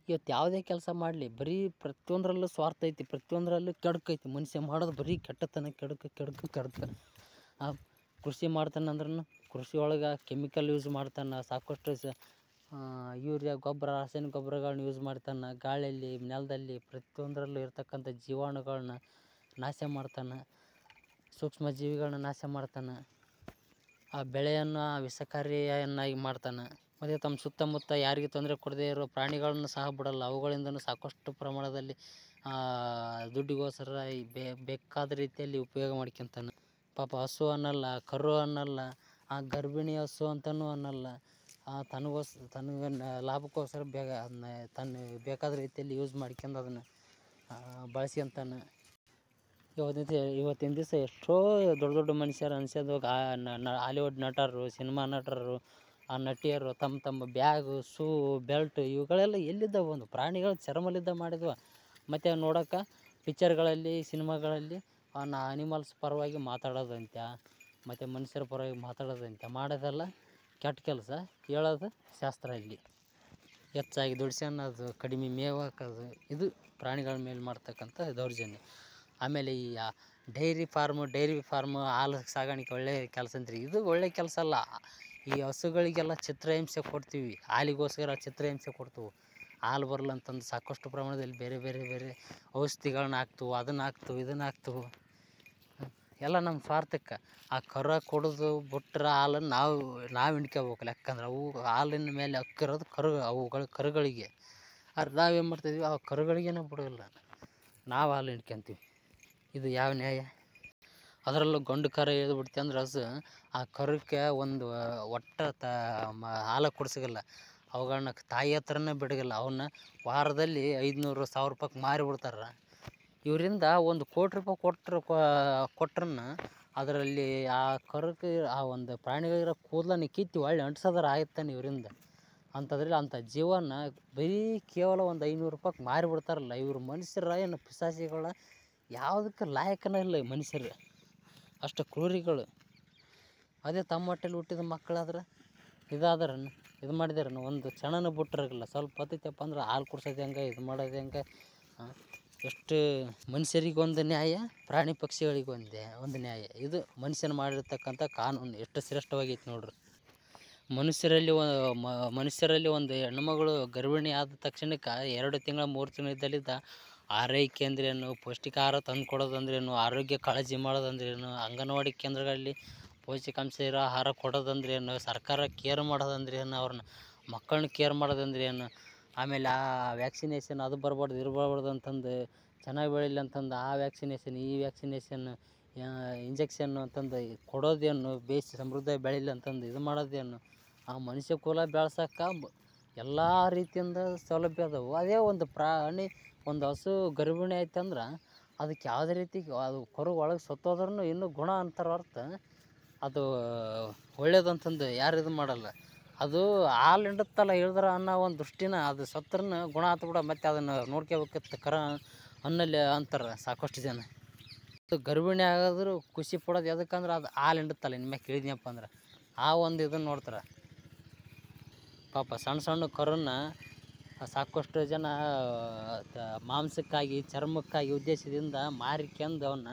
A: ಇವತ್ತು ಯಾವುದೇ ಕೆಲಸ ಮಾಡಲಿ ಬರೀ ಪ್ರತಿಯೊಂದರಲ್ಲೂ ಸ್ವಾರ್ಥ ಐತಿ, ಪ್ರತಿಯೊಂದರಲ್ಲೂ ಕೆಡುಕೈತಿ. ಮನುಷ್ಯ ಮಾಡೋದು ಬರೀ ಕೆಟ್ಟತನ, ಕೆಡುಕು. ಕೃಷಿ ಮಾಡ್ತಾನೆ ಅಂದ್ರೂ ಕೃಷಿ ಒಳಗೆ ಕೆಮಿಕಲ್ ಯೂಸ್ ಮಾಡ್ತಾನೆ, ಸಾಕಷ್ಟು ಯೂರಿಯಾ ಗೊಬ್ಬರ ರಾಸಾಯನಿಕ ಗೊಬ್ಬರಗಳನ್ನ ಯೂಸ್ ಮಾಡ್ತಾನೆ. ಗಾಳಿಯಲ್ಲಿ ನೆಲದಲ್ಲಿ ಪ್ರತಿಯೊಂದರಲ್ಲೂ ಇರ್ತಕ್ಕಂಥ ಜೀವಾಣುಗಳನ್ನ ನಾಶ ಮಾಡ್ತಾನೆ, ಸೂಕ್ಷ್ಮ ಜೀವಿಗಳನ್ನ ನಾಶ ಮಾಡ್ತಾನೆ, ಆ ಬೆಳೆಯನ್ನು ವಿಷಕಾರಿಯನ್ನಾಗಿ ಮಾಡ್ತಾನೆ. ಮತ್ತು ತಮ್ಮ ಸುತ್ತಮುತ್ತ ಯಾರಿಗೆ ತೊಂದರೆ ಕೊಡದೇ ಇರೋ ಪ್ರಾಣಿಗಳನ್ನು ಸಹ ಬಿಡಲ್ಲ. ಅವುಗಳಿಂದನೂ ಸಾಕಷ್ಟು ಪ್ರಮಾಣದಲ್ಲಿ ದುಡ್ಡಿಗೋಸ್ಕರ ಬೇಕಾದ ರೀತಿಯಲ್ಲಿ ಉಪಯೋಗ ಮಾಡ್ಕೊತಾನೆ. ಪಾಪ ಹಸು ಅನ್ನಲ್ಲ, ಕರು ಅನ್ನಲ್ಲ, ಆ ಗರ್ಭಿಣಿ ಹಸು ಅಂತಲೂ ಅನ್ನಲ್ಲ. ತನಗೆ ಲಾಭಕ್ಕೋಸ್ಕರ ಅದನ್ನ ತನ್ನ ಬೇಕಾದ ರೀತಿಯಲ್ಲಿ ಯೂಸ್ ಮಾಡ್ಕೊಂಡು ಅದನ್ನು ಬಳಸ್ಕೊಂತಾನೆ. ಇವತ್ತಿನ ದಿವಸ ಎಷ್ಟೋ ದೊಡ್ಡ ದೊಡ್ಡ ಮನುಷ್ಯರು ಅನ್ಸ್ಯದಾಗ ಹಾಲಿವುಡ್ ನಟರು, ಸಿನಿಮಾ ನಟರು, ಆ ನಟಿಯರು ತಮ್ಮ ಬ್ಯಾಗು, ಶೂ, ಬೆಲ್ಟ್ ಇವುಗಳೆಲ್ಲ ಎಲ್ಲಿದ್ದಾವೆ? ಒಂದು ಪ್ರಾಣಿಗಳ ಚರ್ಮಲಿದ್ದ ಮಾಡಿದ್ವ. ಮತ್ತು ನೋಡೋಕೆ ಪಿಕ್ಚರ್ಗಳಲ್ಲಿ, ಸಿನಿಮಾಗಳಲ್ಲಿ ಅನಿಮಲ್ಸ್ ಪರವಾಗಿ ಮಾತಾಡೋದಂತೆ, ಮತ್ತು ಮನುಷ್ಯರ ಪರವಾಗಿ ಮಾತಾಡೋದಂತೆ ಮಾಡೋದೆಲ್ಲ ಕೆಟ್ಟ ಕೆಲಸ. ಹೇಳೋದು ಶಾಸ್ತ್ರ. ಇಲ್ಲಿ ಹೆಚ್ಚಾಗಿ ದುಡ್ಸ್ಕೊಳ್ಳೋದು, ಕಡಿಮೆ ಮೇವು ಹಾಕೋದು, ಇದು ಪ್ರಾಣಿಗಳ ಮೇಲೆ ಮಾಡ್ತಕ್ಕಂಥ ದೌರ್ಜನ್ಯ. ಆಮೇಲೆ ಈ ಡೈರಿ ಫಾರ್ಮು ಹಾಲು ಸಾಗಾಣಿಕೆ ಒಳ್ಳೆಯ ಕೆಲಸ ಅಂತೀರಿ. ಇದು ಒಳ್ಳೆಯ ಕೆಲಸ ಅಲ್ಲ. ಈ ಹಸುಗಳಿಗೆಲ್ಲ ಚಿತ್ರಹಿಂಸೆ ಕೊಡ್ತೀವಿ, ಹಾಲಿಗೋಸ್ಕರ ಚಿತ್ರಹಿಂಸೆ ಕೊಡ್ತೀವಿ. ಹಾಲು ಬರಲ್ಲ ಅಂತಂದು ಸಾಕಷ್ಟು ಪ್ರಮಾಣದಲ್ಲಿ ಬೇರೆ ಔಷಧಿಗಳನ್ನ ಹಾಕ್ತೀವಿ, ಅದನ್ನು ಹಾಕ್ತೀವಿ, ಇದನ್ನು ಹಾಕ್ತೀವಿ. ಎಲ್ಲ ನಮ್ಮ ಸ್ವಾರ್ಥಕ್ಕೆ. ಆ ಕರು ಕೊಡೋದು ಬಿಟ್ರೆ ಹಾಲನ್ನು ನಾವು ಹಿಂಡ್ಕೋಬೇಕು. ಯಾಕಂದ್ರೆ ಅವು ಹಾಲಿನ ಮೇಲೆ ಹಕ್ಕಿರೋದು ಕರುಗಳಿಗೆ. ಆದ್ರೆ ನಾವೇನು ಮಾಡ್ತಿದ್ವಿ, ಆ ಕರುಗಳಿಗೇನೆ ಬಿಡೋಲ್ಲ, ನಾವು ಹಾಲು ಹಿಂಡ್ಕೊಂತೀವಿ. ಇದು ಯಾವ ನ್ಯಾಯ? ಅದರಲ್ಲೂ ಗಂಡು ಕರು ಎಳ್ದುಬಿಡ್ತು ಅಂದ್ರೆ ಹಸು, ಆ ಕರುಕ್ಕೆ ಒಂದು ಹಾಲು ಕುಡಿಸೋಲ್ಲ. ಅವುಗಳನ್ನ ತಾಯಿ ಹತ್ರನೇ ಬಿಡೋಲ್ಲ. ಅವನ್ನ ವಾರದಲ್ಲಿ 500,000 ರೂಪಾಯಿಗೆ ಮಾರಿಬಿಡ್ತಾರೆ. ಇವರಿಂದ 1 ಕೋಟಿ ರೂಪಾಯಿ ಕೊಟ್ರನ್ನ ಅದರಲ್ಲಿ ಆ ಕರುಕ್ಕೆ ಆ ಒಂದು ಪ್ರಾಣಿಗಳಿರೋ ಕೂದಲನ್ನ ಕಿತ್ತಿ ಒಳ್ಳೆ ಅಂಟಿಸೋದಾರ ಆಯ್ತಾನೆ ಇವರಿಂದ. ಅಂಥದ್ರಲ್ಲಿ ಅಂಥ ಜೀವನ ಬರೀ ಕೇವಲ ಒಂದು 500 ರೂಪಾಯಿಗೆ ಮಾರಿಬಿಡ್ತಾರಲ್ಲ. ಇವರು ಮನುಷ್ಯರ ಏನು ಪಿಶಾಚಿಗಳ? ಯಾವುದಕ್ಕೆ ಲಾಯಕನೇ ಇಲ್ಲ ಈ ಮನುಷ್ಯರು, ಅಷ್ಟು ಕ್ರೂರಿಗಳು. ಅದೇ ತಮ್ಮ ಹೊಟ್ಟೆಲಿ ಹುಟ್ಟಿದ ಮಕ್ಕಳಾದ್ರೆ ಇದು ಮಾಡಿದಾರನ್ನು ಒಂದು ಕ್ಷಣನೂ ಬಿಟ್ಟಿರಲ್ಲ. ಸ್ವಲ್ಪ ಹೊತ್ತಿತ್ತಪ್ಪ ಅಂದ್ರೆ ಹಾಲು ಕುಡ್ಸೋದು ಹೆಂಗೆ, ಇದು ಮಾಡೋದು ಹೆಂಗೆ? ಎಷ್ಟು ಮನುಷ್ಯರಿಗೊಂದು ನ್ಯಾಯ, ಪ್ರಾಣಿ ಪಕ್ಷಿಗಳಿಗೆ ಒಂದು ನ್ಯಾಯ. ಇದು ಮನುಷ್ಯನ ಮಾಡಿರ್ತಕ್ಕಂಥ ಕಾನೂನು ಎಷ್ಟು ಶ್ರೇಷ್ಠವಾಗೈತೆ ನೋಡ್ರಿ. ಮನುಷ್ಯರಲ್ಲಿ ಒಂದು ಹೆಣ್ಣುಮಗಳು ಗರ್ಭಿಣಿ ಆದ ತಕ್ಷಣಕ್ಕೆ 2 ತಿಂಗಳ 3 ತಿಂಗಳು ಇದ್ದಲ್ಲಿದ್ದ ಆರೈಕೆ ಅಂದ್ರೇನು, ಪೌಷ್ಟಿಕಾಹಾರ ತಂದು ಕೊಡೋದಂದ್ರೇನು, ಆರೋಗ್ಯ ಕಾಳಜಿ ಮಾಡೋದಂದ್ರೇನು, ಅಂಗನವಾಡಿ ಕೇಂದ್ರಗಳಲ್ಲಿ ಪೌಷ್ಟಿಕಾಂಶ ಇರೋ ಆಹಾರ ಕೊಡೋದಂದ್ರೇನು, ಸರ್ಕಾರ ಕೇರ್ ಮಾಡೋದಂದ್ರೇನು, ಅವ್ರನ್ನ ಮಕ್ಕಳನ್ನ ಕೇರ್ ಮಾಡೋದಂದ್ರೇನು, ಆಮೇಲೆ ಆ ವ್ಯಾಕ್ಸಿನೇಷನ್ ಅದು ಬರಬಾರ್ದು ಇದು ಬರಬಾರ್ದು ಅಂತಂದು ಚೆನ್ನಾಗಿ ಬೆಳೀಲಿ ಅಂತಂದು ಆ ವ್ಯಾಕ್ಸಿನೇಷನ್ ಈ ವ್ಯಾಕ್ಸಿನೇಷನ್ ಇಂಜೆಕ್ಷನ್ನು ಅಂತಂದು ಕೊಡೋದೇನು, ಬೇಯಿಸಿ ಸಮೃದ್ಧ ಬೆಳೀಲಿ ಅಂತಂದು ಇದು ಮಾಡೋದೇನು. ಆ ಮನುಷ್ಯ ಕುಲ ಬೆಳ್ಸೋಕೆ ಎಲ್ಲ ರೀತಿಯಿಂದ ಸೌಲಭ್ಯ ಅದಾವೆ. ಅದೇ ಒಂದು ಪ್ರಾಣಿ, ಒಂದು ಹಸು ಗರ್ಭಿಣಿ ಆಯ್ತಂದ್ರೆ ಅದಕ್ಕೆ ಯಾವುದೇ ರೀತಿ ಅದು ಕರು ಒಳಗೆ ಸತ್ತೋದ್ರೂ ಇನ್ನೂ ಗುಣ ಅಂತಾರೆ ಹೊರ್ತು ಅದು ಒಳ್ಳೇದಂತಂದು ಯಾರು ಇದು ಮಾಡಲ್ಲ. ಅದು ಹಾಲು ಹಿಂಡುತ್ತಲ್ಲ ಇಳಿದ್ರೆ ಅನ್ನೋ ಒಂದು ದೃಷ್ಟಿನ, ಅದು ಸತ್ರನ ಗುಣ ಆತ್ಬಿಡ. ಮತ್ತು ಅದನ್ನು ನೋಡ್ಕೋಬೇಕಿತ್ತು ಕರ ಅನ್ನಲ್ಲಿ ಅಂತಾರೆ ಸಾಕಷ್ಟು ಜನ. ಅದು ಗರ್ಭಿಣಿ ಆಗೋದ್ರು ಖುಷಿ ಪಡೋದು ಯಾವ್ದಕ್ಕಂದ್ರೆ ಅದು ಹಾಲು ಹಿಂಡುತ್ತಲ್ಲ ಇನ್ಮ್ಯಾಕೆ ಕೇಳಿದ್ನಪ್ಪ ಅಂದ್ರೆ ಆ ಒಂದು ಇದನ್ನು ನೋಡ್ತಾರೆ. ಪಾಪ ಸಣ್ಣ ಕರುನ್ನ ಸಾಕಷ್ಟು ಜನ ಮಾಂಸಕ್ಕಾಗಿ, ಚರ್ಮಕ್ಕಾಗಿ ಉದ್ದೇಶದಿಂದ ಮಾರಿಕೊಂಡು ಅವನ್ನ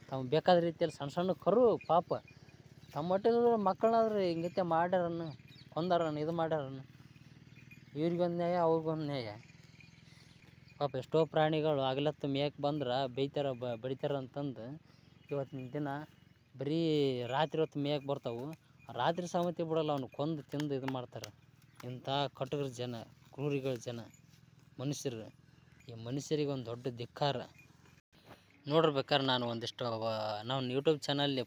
A: ತಮ್ಮ ಬೇಕಾದ ರೀತಿಯಲ್ಲಿ ಸಣ್ಣ ಕರು ಪಾಪ ತಮ್ಮ ಹೊಟ್ಟೆಲಿ ಮಕ್ಕಳಾದ್ರೆ ಹಿಂಗೈತೆ ಮಾಡ್ಯಾರನ್ನು, ಕೊಂದಾರನ್ನು, ಇದು ಮಾಡ್ಯಾರನ್ನು. ಇವ್ರಿಗೊಂದು ನ್ಯಾಯ, ಅವ್ರಿಗೊಂದು ನ್ಯಾಯ. ಪಾಪ ಎಷ್ಟೋ ಪ್ರಾಣಿಗಳು ಹಗಲತ್ತು ಮೇಯಕ್ಕೆ ಬಂದ್ರೆ ಬಡಿತಾರ ಅಂತಂದು ಇವತ್ತಿನ ದಿನ ಬರೀ ರಾತ್ರಿ ಹೊತ್ತು ಮೇಯಕ್ಕೆ ಬರ್ತಾವೆ. ರಾತ್ರಿ ಸಮೇತ ಬಿಡೋಲ್ಲ, ಅವನು ಕೊಂದು ತಿಂದು ಇದು ಮಾಡ್ತಾರೆ. ಇಂಥ ಕಟುಕರ ಜನ, ಕ್ರೂರಿಗಳ ಜನ ಮನುಷ್ಯರು. ಈ ಮನುಷ್ಯರಿಗೊಂದು ದೊಡ್ಡ ಧಿಕ್ಕಾರ. ನೋಡಿರ್ಬೇಕಾದ್ರೆ ನಾನು ಒಂದಿಷ್ಟು ನಾನು ಯೂಟ್ಯೂಬ್ ಚಾನಲ್ಲಿ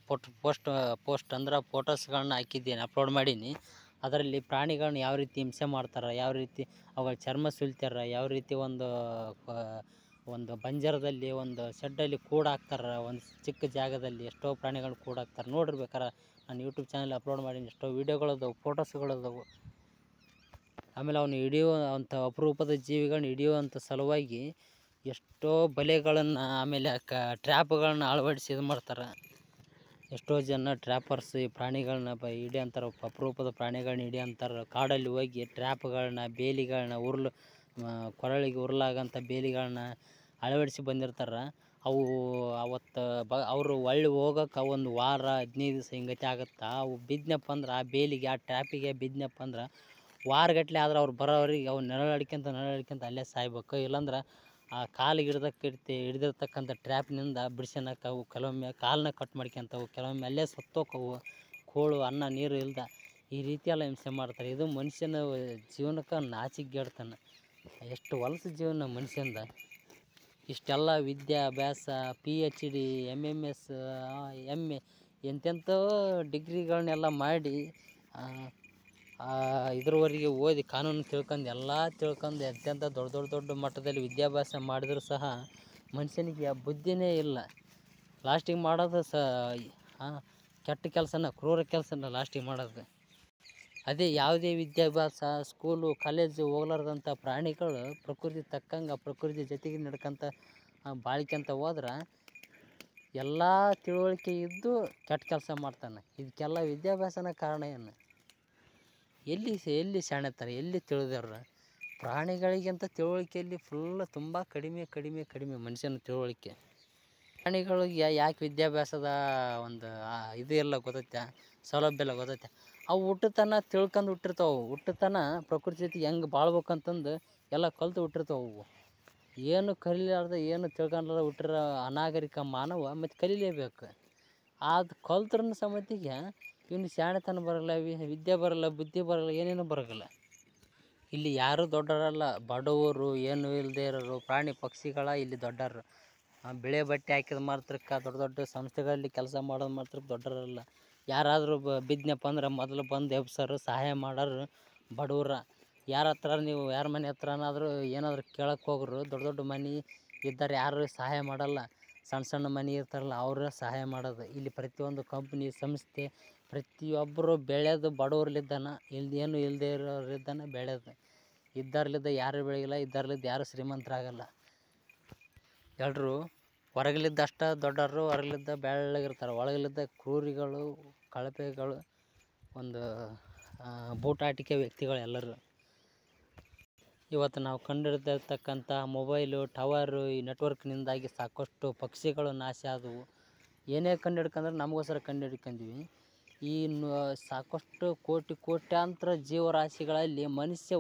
A: ಪೋಸ್ಟ್ ಅಂದ್ರೆ ಫೋಟೋಸ್ಗಳನ್ನ ಹಾಕಿದ್ದೇನೆ, ಅಪ್ಲೋಡ್ ಮಾಡೀನಿ. ಅದರಲ್ಲಿ ಪ್ರಾಣಿಗಳನ್ನ ಯಾವ ರೀತಿ ಹಿಂಸೆ ಮಾಡ್ತಾರೆ, ಯಾವ ರೀತಿ ಅವುಗಳ ಚರ್ಮ ಸುಲಿತಾರೆ, ಯಾವ ರೀತಿ ಒಂದು ಬಂಜರದಲ್ಲಿ ಒಂದು ಶೆಡ್ಡಲ್ಲಿ ಕೂಡಾಕ್ತಾರೆ, ಒಂದು ಚಿಕ್ಕ ಜಾಗದಲ್ಲಿ ಎಷ್ಟೋ ಪ್ರಾಣಿಗಳು ಕೂಡಾಕ್ತಾರೆ. ನೋಡಿರ್ಬೇಕಾರೆ ನಾನು ಯೂಟ್ಯೂಬ್ ಚಾನಲ್ಲಿ ಅಪ್ಲೋಡ್ ಮಾಡೀನಿ. ಎಷ್ಟೋ ವೀಡಿಯೋಗಳದಾವೆ, ಫೋಟೋಸ್ಗಳದಾವೆ. ಆಮೇಲೆ ಅವನು ಅಂಥ ಅಪರೂಪದ ಜೀವಿಗಳನ್ನ ಹಿಡಿಯುವಂಥ ಸಲುವಾಗಿ ಎಷ್ಟೋ ಬಲೆಗಳನ್ನು, ಆಮೇಲೆ ಟ್ರ್ಯಾಪ್ಗಳನ್ನ ಅಳವಡಿಸಿ ಇದು ಮಾಡ್ತಾರೆ. ಎಷ್ಟೋ ಜನ ಟ್ರ್ಯಾಪರ್ಸ್ ಈ ಪ್ರಾಣಿಗಳನ್ನ ಹಿಡಿಯಂತಾರೆ, ಅಪರೂಪದ ಪ್ರಾಣಿಗಳನ್ನ ಹಿಡಿಯಂತಾರೆ. ಕಾಡಲ್ಲಿ ಹೋಗಿ ಟ್ರ್ಯಾಪ್ಗಳನ್ನ, ಬೇಲಿಗಳನ್ನ, ಕೊರಳಿಗೆ ಉರುಳಾಗಂಥ ಬೇಲಿಗಳನ್ನ ಅಳವಡಿಸಿ ಬಂದಿರ್ತಾರೆ. ಅವು ಅವತ್ತು ಅವರು ಒಳ್ಳೆ ಹೋಗೋಕೆ 1 ವಾರ 15 ದಿವಸ ಹಿಂಗತಿ ಆಗುತ್ತೆ. ಅವು ಬಿದ್ದನಪ್ಪ ಅಂದ್ರೆ ಆ ಬೇಲಿಗೆ, ಆ ಟ್ರ್ಯಾಪಿಗೆ ಬಿದ್ದನಪ್ಪ ಅಂದ್ರೆ ವಾರಗಟ್ಟಲೆ ಆದ್ರೆ ಅವ್ರು ಬರೋವ್ರಿಗೆ ಅವು ನರಳಾಡ್ಕೊಂತ ಅಲ್ಲೇ ಸಾಯ್ಬೇಕು. ಇಲ್ಲಾಂದ್ರೆ ಆ ಕಾಲಿಗೆ ಹಿಡಿದಿರ್ತಕ್ಕಂಥ ಟ್ರ್ಯಾಪ್ನಿಂದ ಬಿಡ್ಸ್ಕೊಳಕ್ಕೆ ಅವು ಕೆಲವೊಮ್ಮೆ ಕಾಲನ್ನ ಕಟ್ ಮಾಡ್ಕೊಂತವು, ಕೆಲವೊಮ್ಮೆ ಅಲ್ಲೇ ಸತ್ತೋಕವು. ಕೋಳು ಅನ್ನ ನೀರು ಇಲ್ದ ಈ ರೀತಿ ಎಲ್ಲ ಹಿಂಸೆ ಮಾಡ್ತಾರೆ. ಇದು ಮನುಷ್ಯನ ಜೀವನಕ್ಕೆ ನಾಚಿಕೆಗೇಡ್ತನ. ಎಷ್ಟು ಹೊಲಸು ಜೀವನ ಮನುಷ್ಯಂದ. ಇಷ್ಟೆಲ್ಲ ವಿದ್ಯಾಭ್ಯಾಸ, PhD, MMS, ಎಂತೆಂಥೋ ಡಿಗ್ರಿಗಳನ್ನೆಲ್ಲ ಮಾಡಿ ಇದ್ರವರೆಗೆ ಓದಿ ಕಾನೂನು ತಿಳ್ಕೊಂಡು ಎಲ್ಲ ತಿಳ್ಕೊಂಡು ಎಂತೆಂಥ ದೊಡ್ಡ ದೊಡ್ಡ ದೊಡ್ಡ ಮಟ್ಟದಲ್ಲಿ ವಿದ್ಯಾಭ್ಯಾಸ ಮಾಡಿದರೂ ಸಹ ಮನುಷ್ಯನಿಗೆ ಆ ಬುದ್ಧಿನೇ ಇಲ್ಲ. ಲಾಸ್ಟಿಗೆ ಮಾಡೋದು ಕೆಟ್ಟ ಕೆಲಸನ, ಕ್ರೂರ ಕೆಲಸನ ಲಾಸ್ಟಿಗೆ ಮಾಡೋದು. ಅದೇ ಯಾವುದೇ ವಿದ್ಯಾಭ್ಯಾಸ, ಸ್ಕೂಲು, ಕಾಲೇಜು ಹೋಗ್ಲಾರ್ದಂಥ ಪ್ರಾಣಿಗಳು ಪ್ರಕೃತಿ ತಕ್ಕಂಗೆ ಪ್ರಕೃತಿ ಜೊತೆಗೆ ನಡ್ಕೊಂತ ಬಾಳ್ಕೊಂತ ಹೋದ್ರೆ ಎಲ್ಲ ತಿಳುವಳಿಕೆ ಇದ್ದು ಕೆಟ್ಟ ಕೆಲಸ ಮಾಡ್ತಾನೆ. ಇದಕ್ಕೆಲ್ಲ ವಿದ್ಯಾಭ್ಯಾಸನ ಕಾರಣ ಏನು? ಎಲ್ಲಿ ಶಾಣೆತಾರೆ, ಎಲ್ಲಿ ತಿಳಿದವ್ರು? ಪ್ರಾಣಿಗಳಿಗಿಂತ ತಿಳುವಳಿಕೆಯಲ್ಲಿ ತುಂಬ ಕಡಿಮೆ ಮನುಷ್ಯನ ತಿಳುವಳಿಕೆ. ಪ್ರಾಣಿಗಳಿಗೆ ಯಾಕೆ ವಿದ್ಯಾಭ್ಯಾಸದ ಒಂದು ಇದು ಎಲ್ಲ ಗೊತ್ತೈತೆ, ಸೌಲಭ್ಯ ಎಲ್ಲ ಗೊತ್ತೈತೆ? ಅವು ಹುಟ್ಟುತನ ತಿಳ್ಕೊಂಡು ಹುಟ್ಟಿರ್ತಾವೆ. ಹುಟ್ಟುತನ ಪ್ರಕೃತಿ ಜೊತೆಗೆ ಹೆಂಗೆ ಬಾಳ್ಬೇಕಂತಂದು ಎಲ್ಲ ಕಲಿತು ಹುಟ್ಟಿರ್ತಾವೆ. ಅವು ಏನು ಕಲಿಲಾರ್ದೆ, ಏನು ತಿಳ್ಕೊಂಡ್ಲಾರ್ದೆ ಹುಟ್ಟಿರೋ ಅನಾಗರಿಕ ಮಾನವ ಮತ್ತು ಕಲೀಲೇಬೇಕು. ಅದು ಕಲ್ತ್ರನ ಸಮೇತಿಗೆ ಇವನು ಶಾಣೆತನ ಬರೋಲ್ಲ, ವಿದ್ಯೆ ಬರೋಲ್ಲ, ಬುದ್ಧಿ ಬರೋಲ್ಲ, ಏನೇನು ಬರೋಲ್ಲ. ಇಲ್ಲಿ ಯಾರೂ ದೊಡ್ಡವರಲ್ಲ, ಬಡವರು, ಏನು ಇಲ್ಲದೆ ಇರೋರು, ಪ್ರಾಣಿ ಪಕ್ಷಿಗಳ ಇಲ್ಲಿ ದೊಡ್ಡವರು. ಬೆಳೆ ಬಟ್ಟೆ ಹಾಕಿದ ಮಾತ್ರಕ್ಕೆ, ದೊಡ್ಡ ದೊಡ್ಡ ಸಂಸ್ಥೆಗಳಲ್ಲಿ ಕೆಲಸ ಮಾಡೋದು ಮಾತ್ರಕ್ಕೆ ದೊಡ್ಡವರಲ್ಲ. ಯಾರಾದರೂ ಬಿದ್ನಪ್ಪ ಅಂದ್ರೆ ಮೊದಲು ಬಂದು ಎಬ್ಸೋರು, ಸಹಾಯ ಮಾಡೋರು ಬಡವ್ರ. ಯಾರ ಮನೆ ಹತ್ರನಾದರೂ ಏನಾದರೂ ಕೇಳಕ್ಕೆ ಹೋಗ್ರು, ದೊಡ್ಡ ದೊಡ್ಡ ಮನೆ ಇದ್ದಾರೆ ಯಾರು ಸಹಾಯ ಮಾಡೋಲ್ಲ. ಸಣ್ಣ ಮನೆ ಇರ್ತಾರಲ್ಲ ಅವ್ರ ಸಹಾಯ ಮಾಡೋದು. ಇಲ್ಲಿ ಪ್ರತಿಯೊಂದು ಕಂಪ್ನಿ, ಸಂಸ್ಥೆ, ಪ್ರತಿಯೊಬ್ಬರು ಬೆಳೆಯೋದು ಬಡವ್ರಲಿದ್ದಾನ, ಏನು ಇಲ್ಲದೆ ಇರೋರಿದ್ದಾನ ಬೆಳೆಯೋದು. ಇದ್ದಾರ್ಲಿದ್ದ ಯಾರು ಬೆಳೆಯಿಲ್ಲ, ಇದ್ದಾರ್ಲಿದ್ದ ಯಾರು ಶ್ರೀಮಂತರಾಗಲ್ಲ. ಎಲ್ಲರೂ ಹೊರಗಲಿದ್ದ ಅಷ್ಟ ದೊಡ್ಡವರು, ಹೊರಗಲಿದ್ದ ಬೆಳ್ಳಗಿರ್ತಾರೆ. ಒಳಗಲಿದ್ದ ಕ್ರೂರಿಗಳು, ಕಳಪೆಗಳು, ಒಂದು ಬೂಟಾಟಿಕೆ ವ್ಯಕ್ತಿಗಳು ಎಲ್ಲರೂ. ಇವತ್ತು ನಾವು ಕಂಡಿಡ್ದಿರ್ತಕ್ಕಂಥ ಮೊಬೈಲು, ಟವರು, ಈ ನೆಟ್ವರ್ಕ್ನಿಂದಾಗಿ ಸಾಕಷ್ಟು ಪಕ್ಷಿಗಳು ನಾಶ ಆದವು. ಏನೇ ಕಂಡು ನಮಗೋಸ್ಕರ ಕಂಡು ಹಿಡ್ಕೊಂಡ್ವಿ. ಈ ಸಾಕಷ್ಟು ಕೋಟ್ಯಾಂತರ ಜೀವರಾಶಿಗಳಲ್ಲಿ ಮನುಷ್ಯ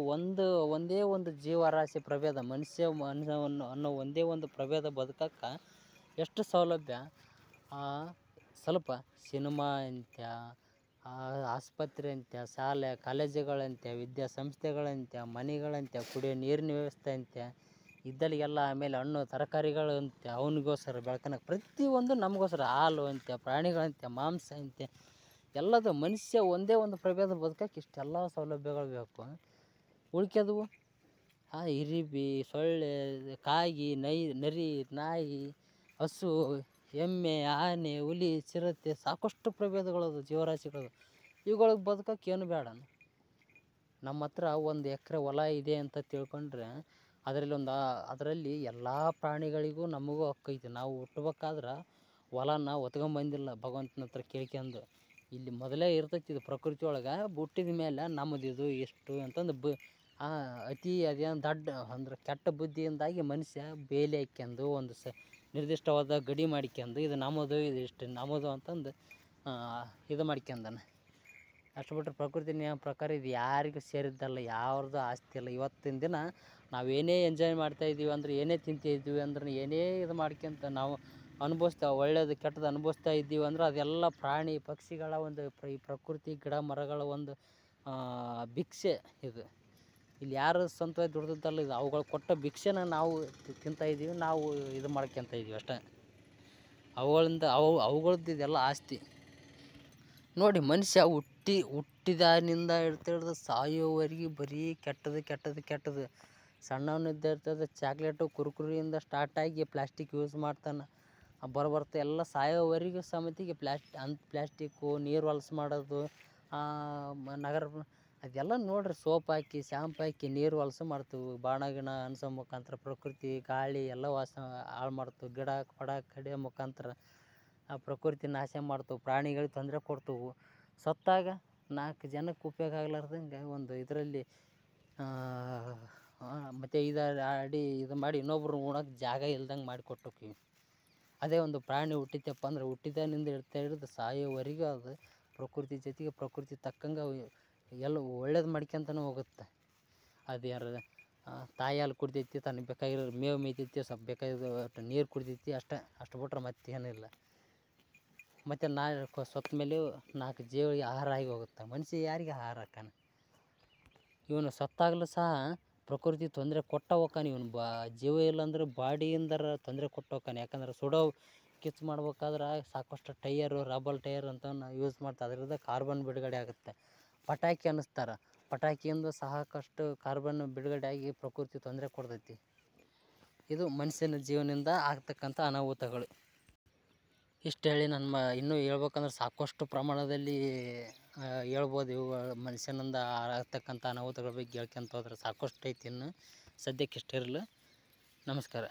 A: ಒಂದೇ ಒಂದು ಜೀವರಾಶಿ ಪ್ರಭೇದ, ಮನುಷ್ಯವನ್ನು ಅನ್ನೋ ಒಂದೇ ಒಂದು ಪ್ರಭೇದ ಬದುಕಕ್ಕೆ ಎಷ್ಟು ಸೌಲಭ್ಯ. ಸ್ವಲ್ಪ ಸಿನಿಮಾ ಅಂತ್ಯ, ಆಸ್ಪತ್ರೆ ಅಂತ್ಯ, ಶಾಲೆ ಕಾಲೇಜುಗಳಂತೆ, ವಿದ್ಯಾಸಂಸ್ಥೆಗಳಂತೆ, ಮನೆಗಳಂತೆ, ಕುಡಿಯೋ ನೀರಿನ ವ್ಯವಸ್ಥೆ ಅಂತೆ ಇದ್ದಲ್ಲಿಗೆಲ್ಲ. ಆಮೇಲೆ ಹಣ್ಣು ತರಕಾರಿಗಳಂತೆ ಅವನಿಗೋಸ್ಕರ ಬೆಳ್ಕೊಳಕ್ಕೆ ಪ್ರತಿಯೊಂದು ನಮಗೋಸ್ಕರ. ಹಾಲು ಅಂತೆ, ಪ್ರಾಣಿಗಳಂತೆ, ಮಾಂಸ ಅಂತೆ, ಎಲ್ಲದು. ಮನುಷ್ಯ ಒಂದೇ ಒಂದು ಪ್ರಭೇದ ಬದುಕಕ್ಕೆ ಇಷ್ಟೆಲ್ಲ ಸೌಲಭ್ಯಗಳು ಬೇಕು. ಉಳ್ಕೆದವು ಇರಿಬಿ, ಸೊಳ್ಳೆ, ಕಾಗಿ, ನರಿ, ನಾಯಿ, ಹಸು, ಎಮ್ಮೆ, ಆನೆ, ಹುಲಿ, ಚಿರತೆ, ಸಾಕಷ್ಟು ಪ್ರಭೇದಗಳದು, ಜೀವರಾಶಿಗಳು. ಇವುಗಳಿಗೆ ಬದುಕಕ್ಕೆ ಏನು ಬೇಡ? ನಮ್ಮ ಹತ್ರ 1 ಎಕರೆ ಹೊಲ ಇದೆ ಅಂತ ತಿಳ್ಕೊಂಡ್ರೆ ಅದರಲ್ಲಿ ಎಲ್ಲ ಪ್ರಾಣಿಗಳಿಗೂ ನಮಗೂ ಹಕ್ಕೈತಿ. ನಾವು ಹುಟ್ಟಬೇಕಾದ್ರೆ ಹೊಲನ ಹೊತ್ಕೊಂಬಂದಿಲ್ಲ ಭಗವಂತನ ಹತ್ರ ಕೇಳ್ಕೊಂಡು. ಇಲ್ಲಿ ಮೊದಲೇ ಇರ್ತೈತಿ ಇದು ಪ್ರಕೃತಿ ಒಳಗೆ. ಹುಟ್ಟಿದ ಮೇಲೆ ನಮ್ಮದಿದು ಎಷ್ಟು ಅಂತಂದು ಅದೇನು ದಡ್ಡ ಅಂದ್ರೆ ಕೆಟ್ಟ ಬುದ್ಧಿಯಿಂದಾಗಿ ಮನುಷ್ಯ ಬೇಲಿ ಹಾಕ್ಯಂಡು ಒಂದು ನಿರ್ದಿಷ್ಟವಾದ ಗಡಿ ಮಾಡ್ಕೊಂಡು ಇದು ನಮ್ಮದು, ಇದು ಇಷ್ಟು ನಮ್ಮದು ಅಂತಂದು ಇದು ಮಾಡ್ಕೊಂಡಾನ. ಅಷ್ಟು ಬಿಟ್ಟರೆ ಪ್ರಕೃತಿ ನಿಯಮ ಪ್ರಕಾರ ಇದು ಯಾರಿಗೂ ಸೇರಿದ್ದಲ್ಲ, ಯಾವ್ದು ಆಸ್ತಿ ಇಲ್ಲ. ಇವತ್ತಿನ ದಿನ ನಾವೇನೇ ಎಂಜಾಯ್ ಮಾಡ್ತಾಯಿದ್ದೀವಿ ಅಂದ್ರೆ, ಏನೇ ತಿಂತಾಯಿದ್ದೀವಿ ಅಂದ್ರೆ, ಏನೇ ಇದು ಮಾಡ್ಕೊಂತ ನಾವು ಒಳ್ಳೇದು ಕೆಟ್ಟದ್ದು ಅನುಭವಿಸ್ತಾ ಇದ್ದೀವಿ ಅಂದ್ರೆ ಅದೆಲ್ಲ ಪ್ರಾಣಿ ಪಕ್ಷಿಗಳ ಒಂದು ಈ ಪ್ರಕೃತಿ ಗಿಡ ಮರಗಳ ಒಂದು ಭಿಕ್ಷೆ ಇದು. ಇಲ್ಲಿ ಯಾರು ಸ್ವಂತವಾಗಿ ದುಡ್ದದ್ದಲ್ಲ, ಇದು ಅವುಗಳು ಕೊಟ್ಟ ಭಿಕ್ಷೆನ ನಾವು ತಿಂತಾಯಿದ್ದೀವಿ, ನಾವು ಇದು ಮಾಡ್ಕೊತ ಇದ್ದೀವಿ ಅಷ್ಟೇ. ಅವುಗಳದ್ದು ಇದೆಲ್ಲ ಆಸ್ತಿ. ನೋಡಿ, ಮನುಷ್ಯ ಹುಟ್ಟಿದಾನಿಂದ ಹಿಡ್ದು ಸಾಯೋವರೆಗೆ ಬರೀ ಕೆಟ್ಟದು. ಸಣ್ಣವನಿದ್ದ ಚಾಕ್ಲೇಟು, ಕುರ್ಕುರಿಯಿಂದ ಸ್ಟಾರ್ಟಾಗಿ ಪ್ಲಾಸ್ಟಿಕ್ ಯೂಸ್ ಮಾಡ್ತಾನೆ. ಬರ್ತಾ ಎಲ್ಲ ಸಾಯೋವರೆಗೂ ಸಮೇತಿಗೆ ಪ್ಲಾಸ್ಟಿಕ್ಕು, ನೀರು ಹೊಲಸು ಮಾಡೋದು, ಅದೆಲ್ಲ ನೋಡ್ರಿ. ಸೋಪ್ ಹಾಕಿ, ಶಾಂಪು ಹಾಕಿ ನೀರು ಹೊಲಸು ಮಾಡ್ತೀವಿ. ಬಾಣಗಿಣ ಅನ್ಸೋ ಮುಖಾಂತರ ಪ್ರಕೃತಿ ಗಾಳಿ ಎಲ್ಲ ಹಾಳು ಮಾಡ್ತೀವಿ. ಗಿಡ ಪಡ ಕಡಿಯೋ ಮುಖಾಂತರ ಪ್ರಕೃತಿ ನಾಶ ಮಾಡ್ತೀವಿ. ಪ್ರಾಣಿಗಳಿಗೆ ತೊಂದರೆ ಕೊಡ್ತೀವಿ. ಸತ್ತಾಗ 4 ಜನಕ್ಕೆ ಉಪಯೋಗ ಆಗ್ಲಾರ್ದಂಗೆ ಒಂದು ಇದರಲ್ಲಿ ಮತ್ತು ಇದು ಮಾಡಿ ಇನ್ನೊಬ್ರು ಉಣೋಕೆ ಜಾಗ ಇಲ್ದಂಗೆ ಮಾಡಿಕೊಟ್ಟೋಕ್ಕಿವಿ. ಅದೇ ಒಂದು ಪ್ರಾಣಿ ಹುಟ್ಟಿತಪ್ಪ ಅಂದ್ರೆ ಹುಟ್ಟಿದಾನಿಂದ ಹಿಡಿದು ಸಾಯೋವರೆಗೂ ಅದು ಪ್ರಕೃತಿ ಜೊತೆಗೆ ಪ್ರಕೃತಿ ತಕ್ಕಂಗೆ ಎಲ್ಲ ಒಳ್ಳೇದು ಮಾಡ್ಕೊಂತನೇ ಹೋಗುತ್ತೆ. ಅದು ಯಾರು ತಾಯಿ ಹಾಲು ಕುಡಿತೈತಿ, ತನಗೆ ಬೇಕಾಗಿರೋ ಮೇವು ಮೇಯ್ತೈತಿ, ಸ್ವಲ್ಪ ಬೇಕಾಗಿರೋ ನೀರು ಕುಡಿತೈತಿ, ಅಷ್ಟು ಬಿಟ್ರೆ ಮತ್ತೇನಿಲ್ಲ. ಮತ್ತು ಸತ್ತ ಮೇಲೆ 4 ಜೀವಿಗೆ ಆಹಾರ ಆಗಿ ಹೋಗುತ್ತೆ. ಮನುಷ್ಯ ಯಾರಿಗೆ ಆಹಾರ ಹಾಕಾನ? ಇವನು ಸತ್ತಾಗಲೂ ಸಹ ಪ್ರಕೃತಿ ತೊಂದರೆ ಕೊಟ್ಟ ಹೋಗ್ತಾನೆ. ಇವನು ಜೀವ ಇಲ್ಲಾಂದ್ರೆ ಬಾಡಿಯಿಂದರ ತೊಂದರೆ ಕೊಟ್ಟು ಹೋಗ್ತಾನೆ. ಯಾಕಂದ್ರೆ ಸುಡೋ ಸ್ಕೆಚ್ ಮಾಡ್ಬೇಕಾದ್ರೆ ಸಾಕಷ್ಟು ಟೈಯರು ರಬ್ಬರ್ ಟೈಯರ್ ಅಂತ ಯೂಸ್ ಮಾಡ್ತಾರೆ. ಅದರಿಂದ ಕಾರ್ಬನ್ ಬಿಡುಗಡೆ ಆಗುತ್ತೆ. ಪಟಾಕಿ ಅನ್ನಿಸ್ತಾರೆ, ಪಟಾಕಿಯಿಂದ ಸಾಕಷ್ಟು ಕಾರ್ಬನ್ ಬಿಡುಗಡೆ ಆಗಿ ಪ್ರಕೃತಿ ತೊಂದರೆ ಕೊಡ್ತೈತಿ. ಇದು ಮನುಷ್ಯನ ಜೀವನದಿಂದ ಆಗ್ತಕ್ಕಂಥ ಅನಾಹುತಗಳು. ಇಷ್ಟು ಹೇಳಿ ಇನ್ನೂ ಹೇಳ್ಬೇಕಂದ್ರೆ ಸಾಕಷ್ಟು ಪ್ರಮಾಣದಲ್ಲಿ ಹೇಳ್ಬೋದು. ಇವುಗಳು ಮನುಷ್ಯನಿಂದ ಆಗ್ತಕ್ಕಂಥ ಅನಾಹುತಗಳ ಬಗ್ಗೆ ಹೇಳ್ಕೊಂತ ಹೋದ್ರೆ ಸಾಕಷ್ಟು ಐತಿ. ಇನ್ನು ಸದ್ಯಕ್ಕೆ ಇಷ್ಟ ಇರಲಿ. ನಮಸ್ಕಾರ.